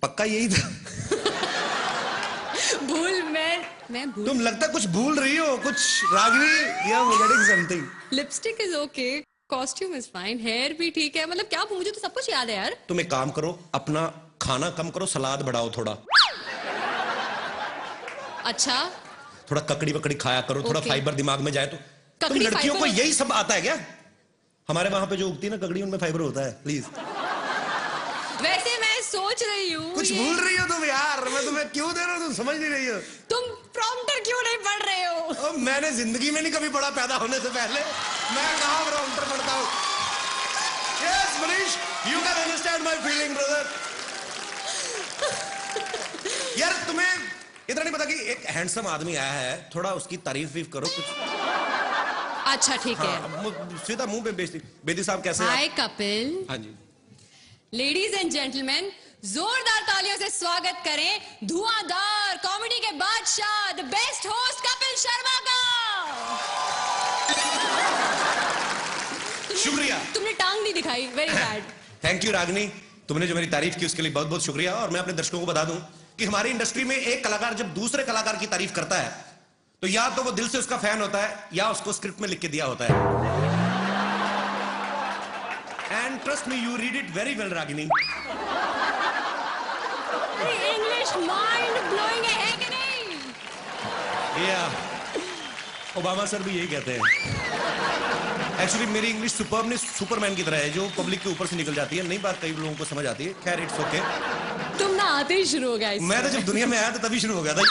पक्का यही था? मैं भूल। तुम लगता कुछ भूल रही हो, कुछ रागिनी या forgetting something. Lipstick is okay, costume is fine, hair भी ठीक है, मतलब क्या मुझे तो सब कुछ याद है यार। तुम एक काम करो, अपना खाना कम करो, सलाद बढ़ाओ थोड़ा। अच्छा, थोड़ा ककड़ी वकड़ी खाया करो, थोड़ा फाइबर दिमाग में जाए तो। तुम लड़कियों को यही सब आता है क्या? हमारे वहां पे जो उगती है ना ककड़ी, उनमें फाइबर होता है। प्लीज। वैसे मैं सोच रही हूँ कुछ भूल रही हो तुम यार, मैं तुम्हें क्यों दे रहा हूँ, तुम समझ नहीं रही हो। तुम प्रॉम्प्टर क्यों नहीं पढ़ रहे हो? मैंने जिंदगी में नहीं कभी पढ़ा, पैदा होने से पहले। मैं कहाँ प्रॉम्प्टर पढ़ता हूँ। Yes, Manish, you can understand my feeling, brother. यार तुम्हें इतना नहीं पता कि एक हैंडसम आदमी आया है, थोड़ा उसकी तारीफ भी करो कुछ। अच्छा ठीक है। सीधा मुंह पे बेइज्जती। बेदी साहब कैसे हैं? हाय कपिल। हाँ जी। लेडीज एंड जेंटलमैन, जोरदार तालियों से स्वागत करें धुआंधार कॉमेडी के बादशाह, the best host Kapil Sharma का। शुक्रिया। तुमने टांग नहीं दिखाई, very bad. Thank you Ragini, तुमने जो मेरी तारीफ की उसके लिए बहुत बहुत शुक्रिया। और मैं अपने दर्शकों को बता दूं कि हमारी इंडस्ट्री में एक कलाकार जब दूसरे कलाकार की तारीफ करता है तो या तो वो दिल से उसका फैन होता है या उसको स्क्रिप्ट में लिख के दिया होता है। And trust me, you read it very well Ragini. English mind blowing है कि नहीं? या ओबामा सर भी यही कहते हैं। एक्चुअली मेरी इंग्लिश सुपर्ब नहीं, सुपरमैन की तरह है जो पब्लिक के ऊपर से निकल जाती है। नई बात कई लोगों को समझ आती है। खैर इट्स ओके। तुम ना आते ही शुरू हो गया। मैं तो जब दुनिया में आया था तभी शुरू हो गया था।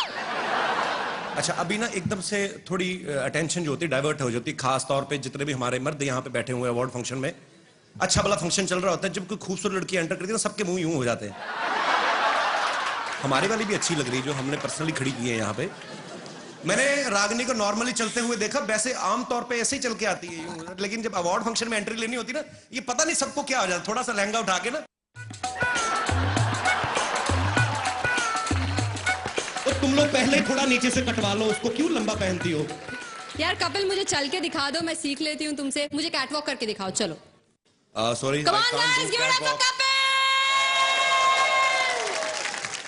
अच्छा अभी ना एकदम से थोड़ी अटेंशन जो होती है डाइवर्ट हो जाती है, खास तौर पे जितने भी हमारे मर्द यहाँ पे बैठे हुए हैं अवार्ड फंक्शन में। अच्छा भला फंक्शन चल रहा होता है, जब कोई खूबसूरत लड़की एंटर करती है ना सबके मुंह यूं हो जाते हैं। हमारी वाली भी अच्छी लग रही जो हमने पर्सनली खड़ी की है यहाँ पे। मैंने रागिनी को नॉर्मली चलते हुए देखा, वैसे आमतौर पे ऐसे ही चल के आती है यूं, लेकिन जब अवार्ड फंक्शन में एंट्री लेनी होती ना, ये पता नहीं सबको क्या हो जाता, थोड़ा सा लहंगा उठा के ना तो तुम लोग पहले ही थोड़ा नीचे से कटवा लो उसको, क्यों लंबा पहनती हो? यार कपिल मुझे चल के दिखा दो, मैं सीख लेती हूँ तुमसे। मुझे कैटवॉक करके दिखाओ, चलो। Sorry,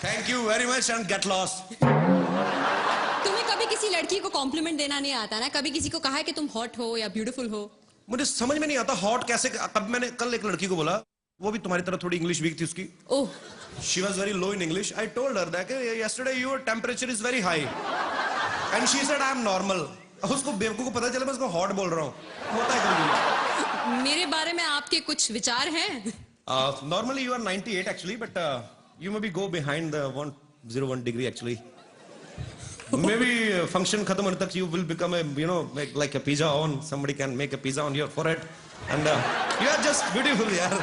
thank you very much and get lost. तुम्हें कभी किसी लड़की को कॉम्प्लीमेंट देना नहीं आता ना? कभी किसी को कहा है कि तुम हॉट हो या ब्यूटीफुल हो? मुझे समझ में नहीं आता हॉट कैसे। कब मैंने कल एक लड़की को बोला, वो भी तुम्हारी तरह थोड़ी इंग्लिश वीक थी उसकी। ओह, she was very low in English. I told her that yesterday your temperature is very high and she said I am normal. उसको बेवकूफ को पता चला मैं उसको हॉट बोल रहा हूँ। होता है कभी। मेरे बारे में आपके कुछ विचार हैं? Normally you are 98 actually, but you maybe go behind the 101 degree actually. Maybe function खत्म होने तक you will become a like a pizza on. Somebody can make a pizza on your forehead and you are just beautiful यार।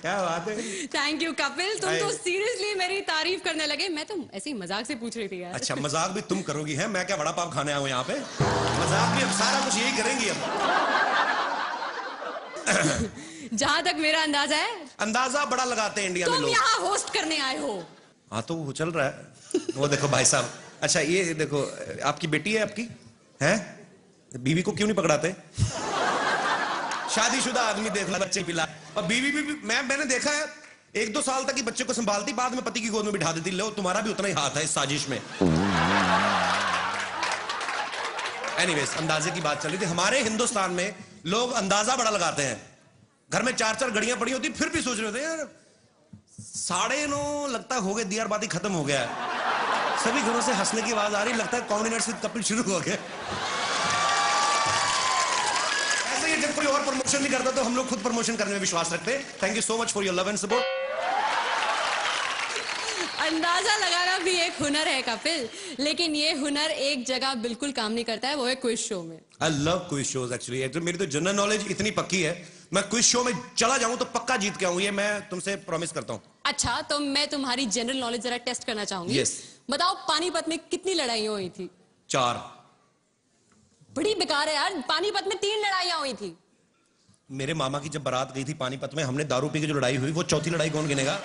क्या बात है। Thank you Kapil, तुम तो seriously मेरी तारीफ करने लगे। मैं तो ऐसे ही मजाक से पूछ रही थी यार। अच्छा मजाक भी तुम करोगी हैं? मैं क्या वड़ा पाव खाने आया हूँ यहाँ पे? मजाक भी अब सारा कुछ यही करेंगी अब। जहां तक मेरा अंदाजा है, अंदाजा बड़ा लगाते हैं इंडिया में लोग। तुम यहाँ होस्ट करने आए हो। हाँ तो वो चल रहा है। वो देखो भाई साहब, अच्छा ये देखो आपकी बेटी है, आपकी है बीवी को क्यों नहीं पकड़ाते? शादीशुदा आदमी देख ला, बच्चे पिला, और बीवी भी मैंने देखा है 1-2 साल तक ही बच्चे को संभालती, बाद में पति की गोद में बिठा देती। लो तुम्हारा भी उतना ही हाथ है इस साजिश में। एनीवेज, अंदाजे की बात चल रही थी। हमारे हिंदुस्तान में लोग अंदाजा बड़ा लगाते हैं। घर में 4-4 घड़ियां पड़ी होती, फिर भी सोच रहे होते यार 9:30 लगता हो गए, दियार बाती खत्म हो गया है। सभी घरों से हंसने की आवाज आ रही, लगता है कॉमेडी नाइट विद कपिल शुरू हो गया। जब कोई और प्रमोशन नहीं करता तो हम लोग खुद प्रमोशन करने में विश्वास रखते हैं। Thank you so much for your love and support. अंदाजा लगाना भी एक हुनर है कपिल, लेकिन ये हुनर एक जगह बिल्कुल काम नहीं करता है, वो है क्विज शो में। I love quiz shows actually. मेरी तो जनरल नॉलेज इतनी पक्की है, मैं क्विज शो में चला जाऊं तो पक्का जीत के आऊं, ये मैं तुमसे प्रॉमिस करता हूं। अच्छा तो मैं तुम्हारी जनरल नॉलेज जरा टेस्ट करना चाहूंगी। yes. बताओ पानीपत में कितनी लड़ाइयां हुई थी? 4। बड़ी बेकार है यार, पानीपत में 3 लड़ाइयां हुई थी। मेरे मामा की जब बारात गई थी पानीपत में, हमने दारू पी के जो लड़ाई हुई, वो चौथी लड़ाई कौन गिनेगा?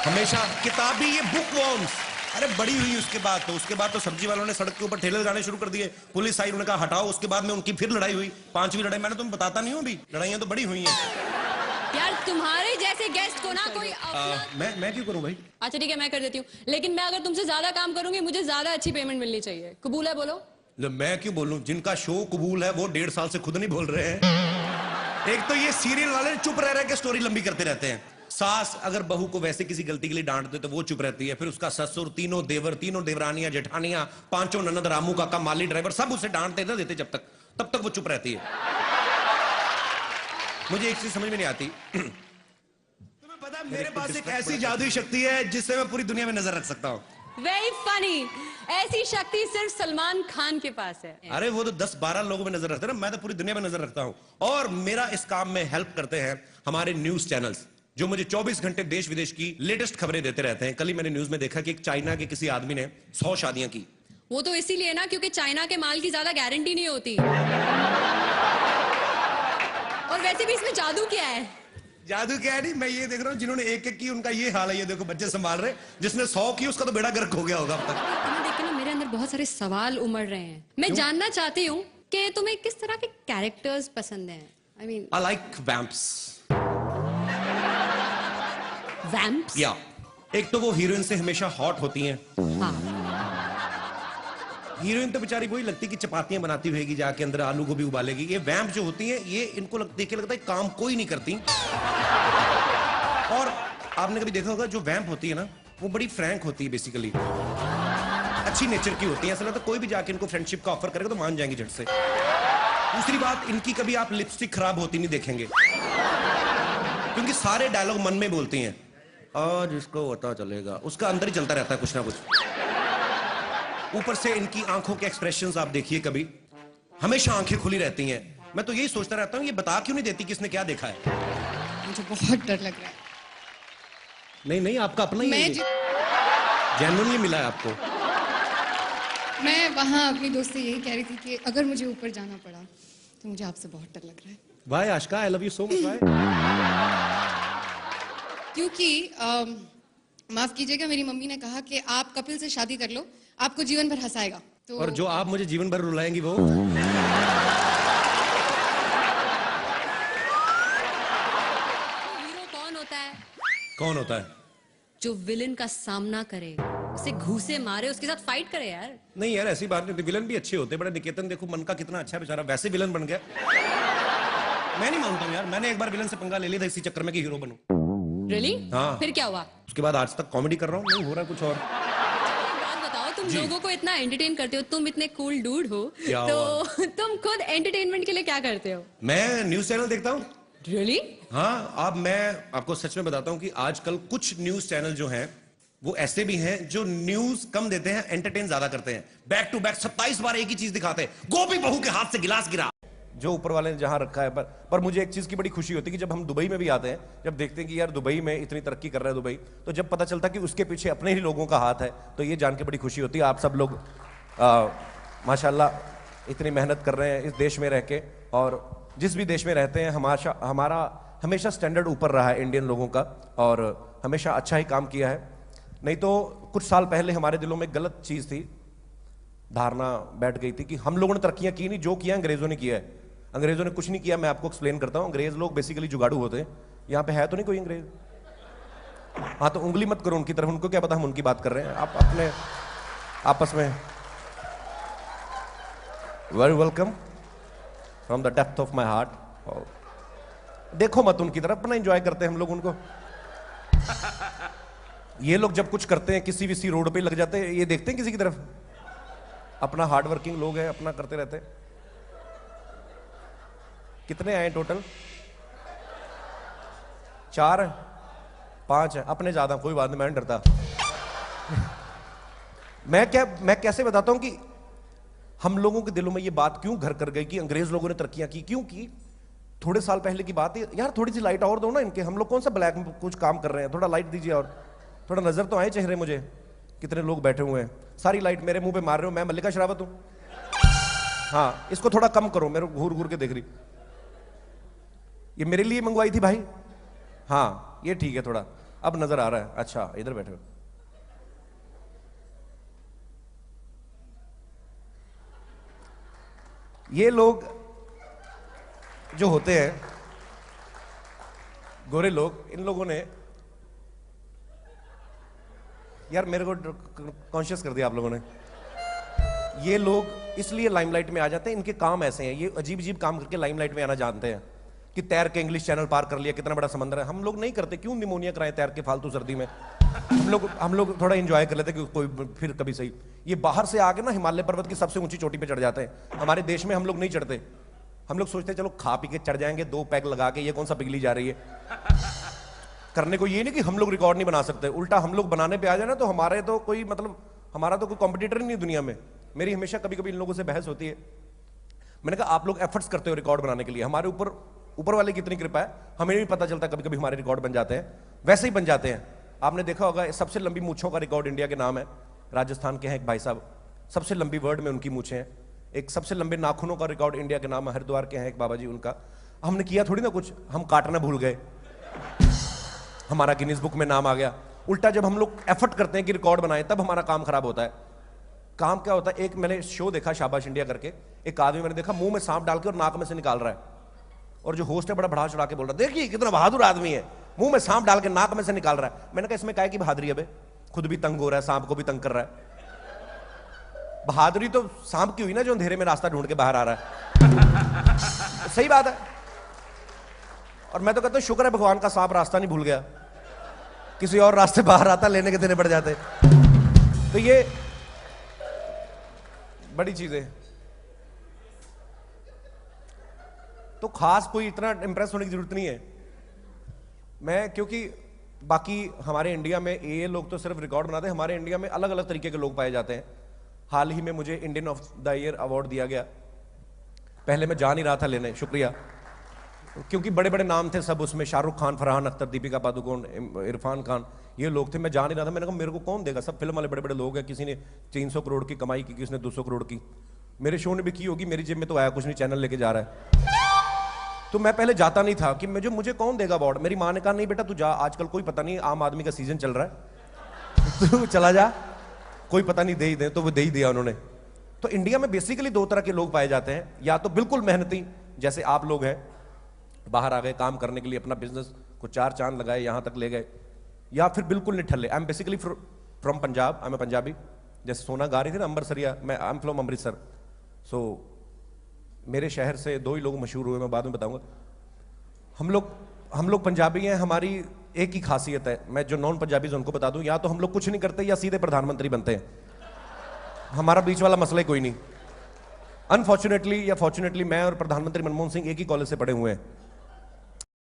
हमेशा किताबी ये बुक वॉर्म्स। अरे बड़ी हुई उसके बाद तो सब्जी वालों ने सड़क के ऊपर ठेले लगाने शुरू कर दिए, पुलिस आई, उन्होंने कहा हटाओ। उसके बाद में उनकी फिर लड़ाई हुई, 5वीं लड़ाई। मैंने तुम्हें बताता नहीं हूं अभी, लड़ाइयां तो बड़ी हुई हैं। यार तुम्हारे जैसे गेस्ट को ना कोई अपना मैं क्यों करूं भाई? अच्छा ठीक है मैं कर देती हूँ, लेकिन मैं अगर तुमसे ज्यादा काम करूंगी मुझे ज्यादा अच्छी पेमेंट मिलनी चाहिए। कबूल है बोलो? मैं क्यों बोलूं? जिनका शो कबूल है वो 1.5 साल से खुद नहीं बोल रहे हैं। एक तो ये सीरियल वाले चुप रह रहे के स्टोरी लंबी करते रहते हैं। सास अगर बहू को वैसे किसी गलती के लिए डांट दे तो वो चुप रहती है, फिर उसका ससुर, तीनों देवर, तीनों देवरानियां, जेठानियां, पांचों ननद, रामू काका, माली ड्राइवर सब उसे डांटते ना देते तब तक वो चुप रहती है। मुझे एक चीज समझ में नहीं आती। तुम्हें पता है मेरे पास एक ऐसी जादुई शक्ति है जिससे मैं पूरी दुनिया में नजर रख सकता हूँ। Very funny. ऐसी शक्ति सिर्फ सलमान खान के पास है। अरे वो तो 10-12 लोगों में नजर रखते हैं ना, मैं तो पूरी दुनिया में नजर रखता हूं। और मेरा इस काम में हेल्प करते हैं हमारे न्यूज चैनल्स, जो मुझे 24 घंटे देश विदेश की लेटेस्ट खबरें देते रहते हैं। कल ही मैंने न्यूज में देखा कि एक चाइना के किसी आदमी ने 100 शादियां की। वो तो इसीलिए ना क्योंकि चाइना के माल की ज्यादा गारंटी नहीं होती। और वैसे भी इसमें जादू क्या है? जादू क्या है? नहीं, मैं ये देख रहा हूँ जिन्होंने एक एक की उनका ये हाल है। ये देखो बच्चे संभाल रहे, जिसने 100 की उसका तो बेड़ा गर्क हो गया होगा अब तक। तुम्हें देख के ना मेरे अंदर बहुत सारे सवाल उमड़ रहे हैं। मैं जानना चाहती हूँ कि तुम्हें किस तरह के कैरेक्टर्स पसंद हैं? I mean, I like vamps. Vamps? या एक तो वो हीरोइन से हमेशा हॉट होती हैं। हाँ। हीरोइन तो बेचारी वही लगती कि चपातियां बनाती होगी जाके, अंदर आलू गोभी उबालेगी। ये वैम्प जो होती हैं ये इनको देख के लगता है काम कोई नहीं करती। और आपने कभी देखा होगा जो वैम्प होती है ना वो बड़ी फ्रैंक होती है, बेसिकली अच्छी नेचर की होती है। ऐसा लगता है कोई भी जाके इनको फ्रेंडशिप का ऑफर करेगा तो मान जाएंगी झट से। दूसरी बात, इनकी कभी आप लिपस्टिक खराब होती नहीं देखेंगे, क्योंकि सारे डायलॉग मन में बोलती हैं। आज इसको पता चलेगा, उसका अंदर ही चलता रहता है कुछ ना कुछ। ऊपर से इनकी आंखों के एक्सप्रेशंस आप देखिए, कभी हमेशा आंखें खुली रहती हैं। मैं तो यही सोचता रहता हूँ ये बता क्यों नहीं देती किसने क्या देखा है। मुझे बहुत डर लग रहा है। नहीं आपका अपना ही मैं जेन्युइनली मिला है आपको। मैं वहाँ अपनी दोस्त से यही कह रही थी कि अगर मुझे ऊपर जाना पड़ा तो मुझे आपसे बहुत डर लग रहा है। Why Ashika, I love you so much. Why? क्योंकि माफ कीजिएगा, मेरी मम्मी ने कहा कि आप कपिल से शादी कर लो, आपको जीवन भर हंसाएगा। तो और जो आप मुझे जीवन भर रुलाएंगी वो? हीरो कौन होता है? कौन होता है? जो विलन का सामना करे, उसे घूसे मारे, उसके साथ फाइट करे यार। नहीं यार ऐसी बात नहीं होती, विलन भी अच्छे होते हैं। बड़ा निकेतन देखो मन का कितना अच्छा बेचारा, वैसे विलन बन गया। मैं नहीं मानता हूँ यार, मैंने एक बार विलन से पंगा ले लिया था इसी चक्कर में कि हीरो बनूं। रियली? हाँ। फिर क्या हुआ? उसके बाद आज तक कॉमेडी कर रहा हूँ, नहीं हो रहा कुछ और। बात बताओ, तुम लोगों को इतना एंटरटेन करते हो, तुम इतने कूल डूड हो, क्या तो तुम खुद एंटरटेनमेंट के लिए क्या करते हो? मैं न्यूज चैनल देखता हूँ। रियली? हाँ, अब मैं आपको सच में बताता हूँ कि आजकल कुछ न्यूज चैनल जो हैं वो ऐसे भी हैं जो न्यूज कम देते हैं, एंटरटेन ज्यादा करते हैं। बैक टू बैक 27 बार एक ही चीज दिखाते हैं। गोपी बहू के हाथ से गिलास गिरा, जो ऊपर वाले ने जहां रखा है। पर मुझे एक चीज की बड़ी खुशी होती है कि जब हम दुबई में भी आते हैं, जब देखते हैं कि यार दुबई में इतनी तरक्की कर रहा है दुबई, तो जब पता चलता है कि उसके पीछे अपने ही लोगों का हाथ है, तो ये जान के बड़ी खुशी होती है। आप सब लोग माशाल्लाह इतनी मेहनत कर रहे हैं इस देश में रह के, और जिस भी देश में रहते हैं हमारा हमेशा स्टैंडर्ड ऊपर रहा है इंडियन लोगों का, और हमेशा अच्छा ही काम किया है। नहीं तो कुछ साल पहले हमारे दिलों में गलत चीज थी, धारणा बैठ गई थी कि हम लोगों ने तरक्कियां की नहीं, जो किया अंग्रेजों ने किया है। अंग्रेजों ने कुछ नहीं किया, मैं आपको एक्सप्लेन करता हूं। अंग्रेज लोग बेसिकली जुगाड़ू होते हैं। यहाँ पे है तो नहीं कोई अंग्रेज? हाँ, तो उंगली मत करो उनकी तरफ, उनको क्या पता हम उनकी बात कर रहे हैं। आप अपने आपस में very welcome from the depth of my heart. देखो मत उनकी तरफ, अपना एंजॉय करते हैं हम लोग उनको। ये लोग जब कुछ करते हैं किसी भी रोड पे लग जाते हैं, ये देखते हैं किसी की तरफ? अपना हार्ड वर्किंग लोग हैं, अपना करते रहते हैं। कितने आए टोटल? 4 5 है, अपने ज्यादा कोई बात नहीं, मैं नहीं डरता। मैं कैसे बताता हूं कि हम लोगों के दिलों में ये बात क्यों घर कर गई कि अंग्रेज लोगों ने तरक्कियां की? क्योंकि थोड़े साल पहले की बात है यार, थोड़ी सी लाइट और दो ना इनके, हम लोग कौन सा ब्लैक में कुछ काम कर रहे हैं, थोड़ा लाइट दीजिए और थोड़ा नजर तो आए चेहरे मुझे। कितने लोग बैठे हुए हैं, सारी लाइट मेरे मुंह पे मार रहे हो। मैं मल्लिका शेरावत हूं? हाँ, इसको थोड़ा कम करो, मेरे घूर घूर के देख रही। ये मेरे लिए मंगवाई थी भाई? हाँ, ये ठीक है, थोड़ा अब नजर आ रहा है। अच्छा, इधर बैठे हो। ये लोग जो होते हैं, गोरे लोग, इन लोगों ने यार मेरे को कॉन्शियस कर दिया आप लोगों ने। ये लोग इसलिए लाइमलाइट में आ जाते हैं, इनके काम ऐसे हैं, ये अजीब अजीब काम करके लाइमलाइट में आना जानते हैं कि तैर के इंग्लिश चैनल पार कर लिया, कितना बड़ा समंदर है। हम लोग नहीं करते, क्यों निमोनिया कराएं तैर के फालतू सर्दी में। हम लोग थोड़ा एंजॉय कर लेते कि कोई फिर कभी सही। ये बाहर से आके ना हिमालय पर्वत की सबसे ऊंची चोटी पे चढ़ जाते हैं। हमारे देश में हम लोग नहीं चढ़ते, हम लोग सोचते चलो खा पी के चढ़ जाएंगे, 2 पैग लगा के, ये कौन सा पिघली जा रही है। करने को ये नहीं कि हम लोग रिकॉर्ड नहीं बना सकते, उल्टा हम लोग बनाने पे आ जाए ना तो हमारे तो कोई मतलब हमारा तो कोई कॉम्पिटिटर ही नहीं दुनिया में। मेरी हमेशा कभी कभी इन लोगों से बहस होती है। मैंने कहा आप लोग एफर्ट्स करते हो रिकॉर्ड बनाने के लिए, हमारे ऊपर वाले की इतनी कृपा है, हमें भी पता चलता कभी कभी हमारे रिकॉर्ड बन जाते हैं, वैसे ही बन जाते हैं। आपने देखा होगा सबसे लंबी मूछों का रिकॉर्ड इंडिया के नाम है, राजस्थान के हैं एक भाई साहब, सबसे लंबी वर्ड में उनकी मूछें हैं। एक सबसे लंबे नाखूनों का रिकॉर्ड इंडिया के नाम है, हरिद्वार के हैं एक बाबा जी, उनका। हमने किया थोड़ी ना कुछ, हम काटना भूल गए, हमारा गिनीज बुक में नाम आ गया। उल्टा जब हम लोग एफर्ट करते हैं कि रिकॉर्ड बनाए, तब हमारा काम खराब होता है। काम क्या होता है, एक मैंने शो देखा शाबाश इंडिया करके, एक आदमी मैंने देखा मुंह में सांप डाल के और नाक में से निकाल रहा है, और जो होस्ट है बड़ा बढ़ा चढ़ा के बोल रहा है देखिए कितना बहादुर आदमी है, मुंह में सांप डाल के नाक में से निकाल रहा है। मैंने कहा इसमें क्या है कि बहादुरी है बे, खुद भी तंग हो रहा है, सांप को भी तंग कर रहा है। बहादुरी तो सांप की हुई ना जो अंधेरे में रास्ता ढूंढ के बाहर आ रहा है। सही बात है। और मैं तो कहता हूं शुक्र है भगवान का सांप रास्ता नहीं भूल गया, किसी और रास्ते बाहर आता, लेने के देने पड़ जाते। तो ये बड़ी चीज है। तो खास कोई इतना इंप्रेस होने की जरूरत नहीं है। मैं क्योंकि बाकी हमारे इंडिया में ये लोग तो सिर्फ रिकॉर्ड बनाते हैं, हमारे इंडिया में अलग अलग तरीके के लोग पाए जाते हैं। हाल ही में मुझे Indian of the year award दिया गया, पहले मैं जा नहीं रहा था लेने, शुक्रिया, क्योंकि बड़े बड़े नाम थे सब उसमें, शाहरुख खान, फरहान अख्तर, दीपिका पादुकोण, इरफान खान, ये लोग थे। मैं जा नहीं रहा था, मैंने कहा मेरे को कौन देगा, सब फिल्म वाले बड़े बड़े लोग हैं, किसी ने 300 करोड़ की कमाई की, किसी ने 200 करोड़ की, मेरे शो ने भी की होगी, मेरी जेब में तो आया कुछ नहीं, चैनल लेके जा रहा है। तो मैं पहले जाता नहीं था कि मुझे कौन देगा अवार्ड। मेरी माँ ने कहा नहीं बेटा तू जा, आजकल कोई पता नहीं, आम आदमी का सीजन चल रहा है, तू चला जा, कोई पता नहीं दे ही दे, तो वो दे ही दिया उन्होंने। तो इंडिया में बेसिकली 2 तरह के लोग पाए जाते हैं, या तो बिल्कुल मेहनती जैसे आप लोग हैं, बाहर आ गए काम करने के लिए, अपना बिजनेस को 4 चांद लगाए, यहां तक ले गए, या फिर बिल्कुल निठल्ले। I am basically from Punjab, I am a Punjabi, जैसे सोना गा रही थी ना अमृतसरिया, मैं I am from Amritsar. So मेरे शहर से 2 ही लोग मशहूर हुए, मैं बाद में बताऊंगा। हम लोग पंजाबी हैं, हमारी एक ही खासियत है, मैं जो नॉन पंजाबीज उनको बता दूं, या तो हम लोग कुछ नहीं करते या सीधे प्रधानमंत्री बनते हैं, हमारा बीच वाला मसला ही कोई नहीं। अनफॉर्चुनेटली या फॉर्चुनेटली मैं और प्रधानमंत्री मनमोहन सिंह एक ही कॉलेज से पढ़े हुए हैं,